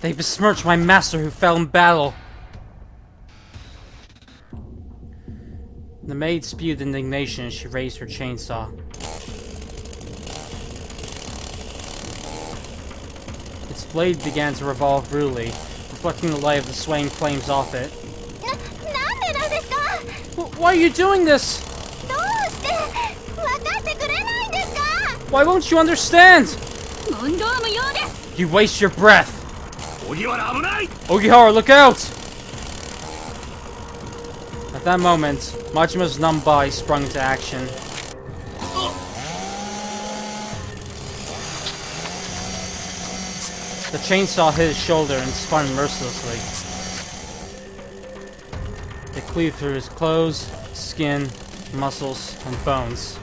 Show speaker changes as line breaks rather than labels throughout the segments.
They besmirched my master who fell in battle. The maid spewed indignation as she raised her chainsaw. Its blade began to revolve brutally, reflecting the light of the swaying flames off it. Why are you doing this? Why won't you understand? You waste your breath. Ogihara, look out! At that moment, Majima's numb body sprung into action. The chainsaw hit his shoulder and spun mercilessly. It cleaved through his clothes, skin, muscles, and bones.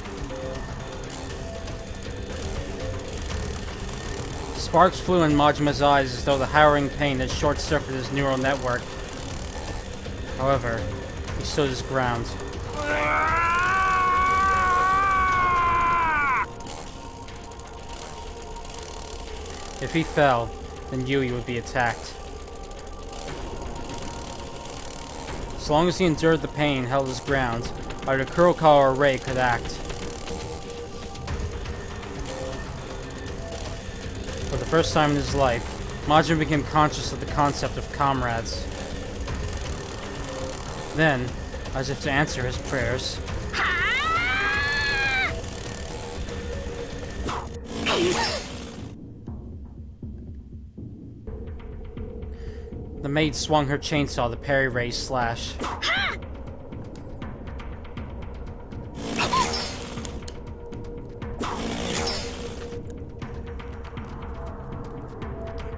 Sparks flew in Majima's eyes as though the harrowing pain had short-circuited his neural network. However, he stood his ground. If he fell, then Yui would be attacked. As long as he endured the pain and held his ground, either Kurokawa or Rei could act. For the first time in his life, Majima became conscious of the concept of comrades. Then, as if to answer his prayers, the maid swung her chainsaw to parry Rei's slash.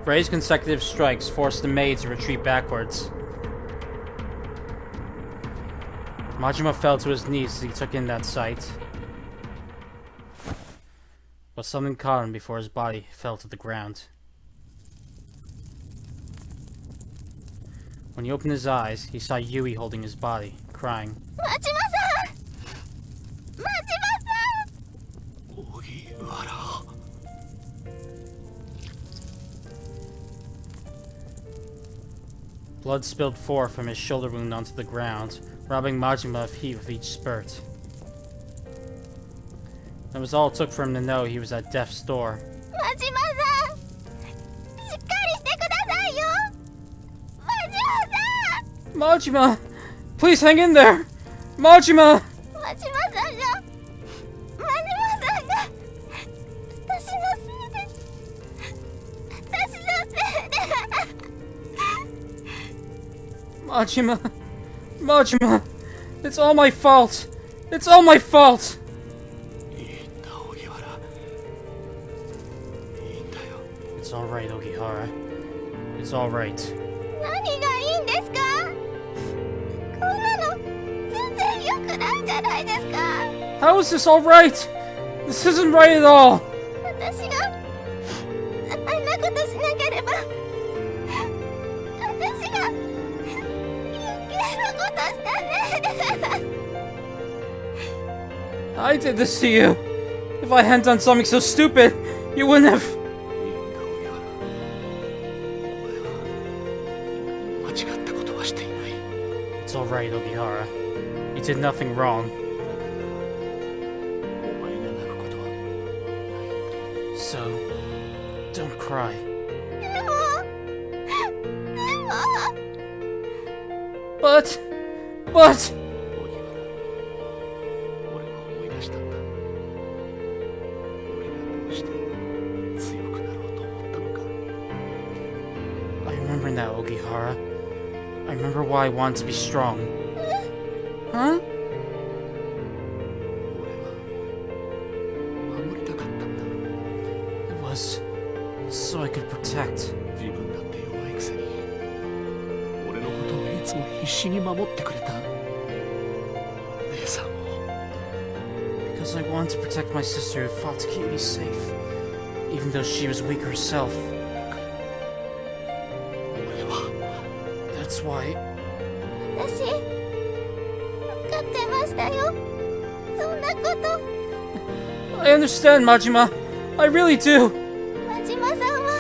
Rei's consecutive strikes forced the maid to retreat backwards. Majima fell to his knees as he took in that sight. But something caught him before his body fell to the ground. When he opened his eyes, he saw Yui holding his body, crying.
Majima-san! Majima-san!
Ogihara.
Blood spilled forth from his shoulder wound onto the ground, robbing Majima of heat with each spurt. That was all it took for him to know he was at death's door.
Majima-san! Shikkari shite kudasai yo! Majima-san!
Majima! Please hang in there! Majima!
Majima-san ga... Majima-san ga... Watashi no sei de... Watashi no sei de...
Majima! Majima! It's all my fault! It's all my fault! It's alright, Ogihara. It's alright.
何がいいんですか？こんなの全然良くないじゃないですか。
How is this alright? This isn't right at all!
私があんなことしなければ私が余計なことしたね。
I did this to you! If I hadn't done something so stupid, you wouldn't have... It's alright, Ogihara. You did nothing wrong. So, don't cry.
でも
But... 'I remember now, Ogihara. I remember why I wanted to be strong. Huh? It was so I could protect. Because I wanted to protect my sister who fought to keep me safe, even though she was weak herself. That's why...
私分かってましたよ。そんなこと。
I understand, Majima. I really do.
真島さんは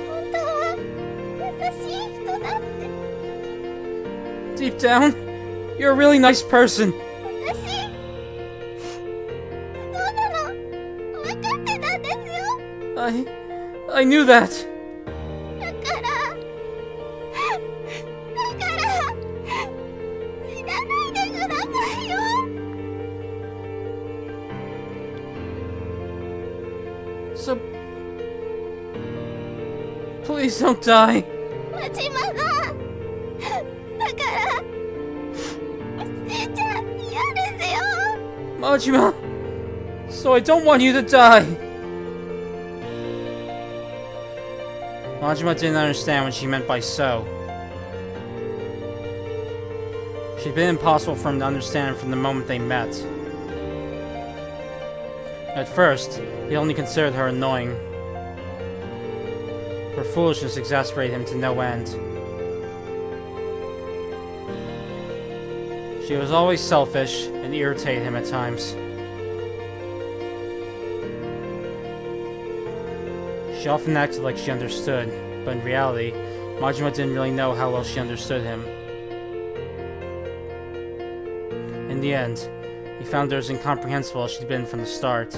本当は優しい人だって。
Deep down, you're a really nice person.
私そうなの分かってたんですよ。
I knew that.
だから死なないでくださいよ。
So please don't die.
真島さんだから死んじゃ嫌ですよ。
Majima. So I don't want you to die. Majima didn't understand what she meant by so. She'd been impossible for him to understand from the moment they met. At first, he only considered her annoying. Her foolishness exasperated him to no end. She was always selfish and irritated him at times. She often acted like she understood, but in reality, Majima didn't really know how well she understood him. In the end, he found her as incomprehensible as she'd been from the start.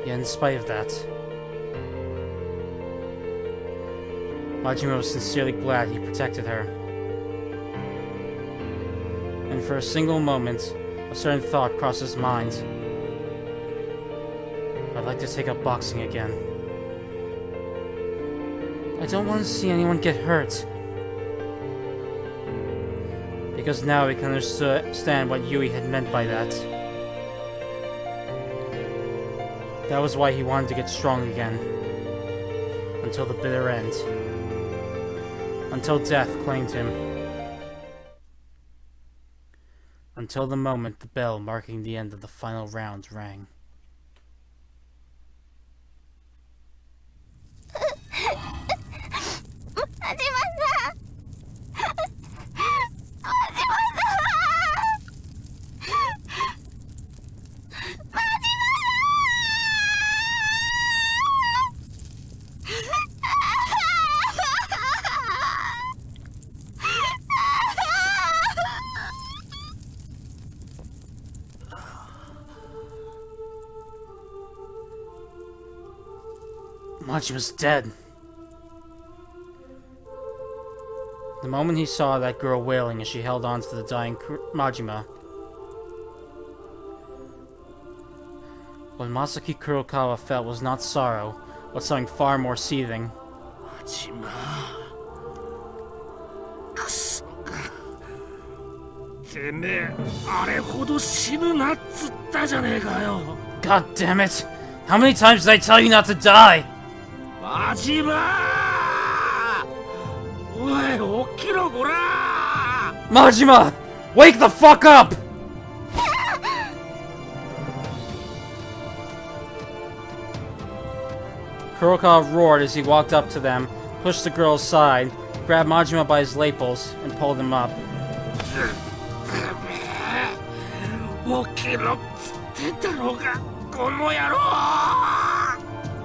Yet in spite of that, Majima was sincerely glad he protected her. And for a single moment, a certain thought crossed his mind. I'd like to take up boxing again. I don't want to see anyone get hurt. Because now he can understand what Yui had meant by that. That was why he wanted to get strong again. Until the bitter end. Until death claimed him. Until the moment the bell marking the end of the final round rang.
真島さん
Majima's dead. The moment he saw that girl wailing as she held on to the dying Majima, what Masaki Kurokawa felt was not sorrow, but something far more seething.
Majima. くそか。てめえ、あれほど死ぬなっつったじゃねえかよ。
God damn it! How many times did I tell you not to die?
マジマー！おい、起きろ、こらー！
Majima! Wake the fuck up! Kurokawa roared as he walked up to them, pushed the girl aside, grabbed Majima by his lapels, and pulled him up.
起きろっつってたろうが、この野郎！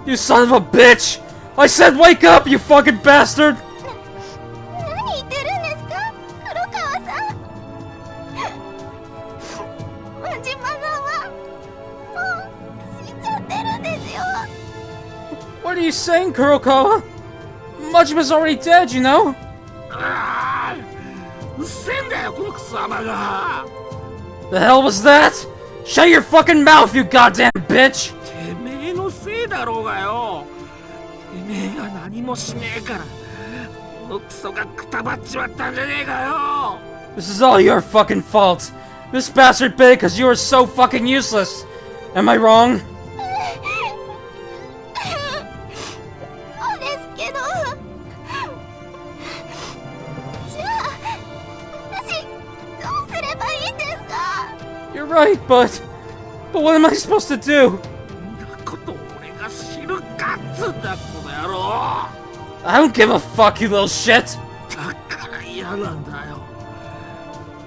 You son of a bitch! I said wake up, you fucking bastard!
何言ってるんですか、黒川さん。真島さんはもう死んじゃってるんですよ。
What are you saying, Kurokawa? Majima's already dead, you know?
ああ、うっせえんだよ、このクソ甘が。
The hell was that? Shut your fucking mouth, you goddamn bitch!
てめえのせいだろうがよ。てめえが何もしねえから、このクソがくたばっちまったんじゃねえかよ。
This is all your fucking fault. This bastard bit because you are so fucking useless. Am I wrong?
そうですけど。じゃあ私どうすればいいんですか。
You're right, but what am I supposed to do?
そんなこと俺が知るかっつうんだ、この野郎。
I don't give a fuck, you little shit.
だから嫌なんだよ。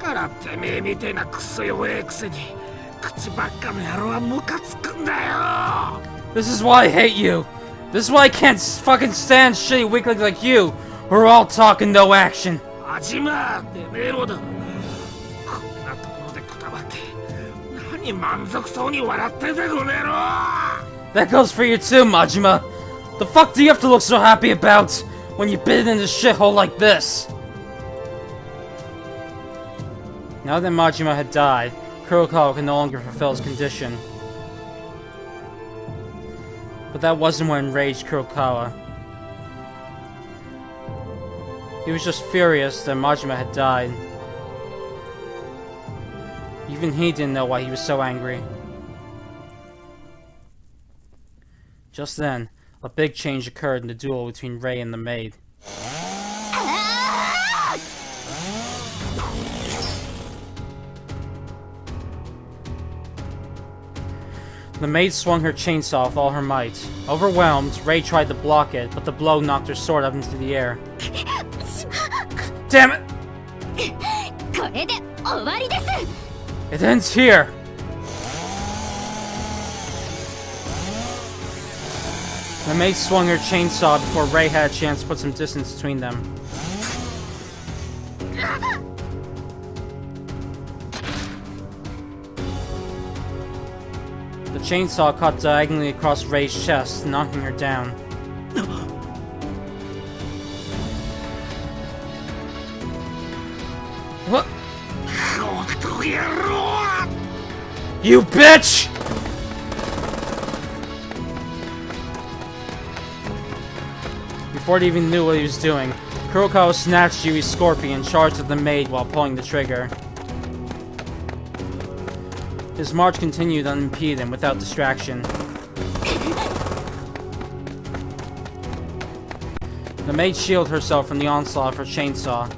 だからてめえみてえなクソ弱えくせに口ばっかの野郎はムカつくんだよ。
This is why I hate you. This is why I can't fucking stand shitty weaklings like you, who are all talk and no action.
アジマてめえろだ。こんなところでくたばって何満足そうに笑ってんだこの野郎。
That goes for you too, Majima. The fuck do you have to look so happy about when you've been in a shithole like this? Now that Majima had died, Kurokawa could no longer fulfill his condition. But that wasn't what enraged Kurokawa. He was just furious that Majima had died. Even he didn't know why he was so angry. Just then, a big change occurred in the duel between Rei and the maid. The maid swung her chainsaw with all her might. Overwhelmed, Rei tried to block it, but the blow knocked her sword up into the air. Damn it!
これで終わりです。
It ends here! The maid swung her chainsaw before Rei had a chance to put some distance between them. The chainsaw cut diagonally across Rei's chest, knocking her down. What?
この野郎。
You bitch! Before he even knew what he was doing, Kurokawa snatched Yui's scorpion and charged at the maid while pulling the trigger. His march continued unimpeded and without distraction. The maid shielded herself from the onslaught of her chainsaw.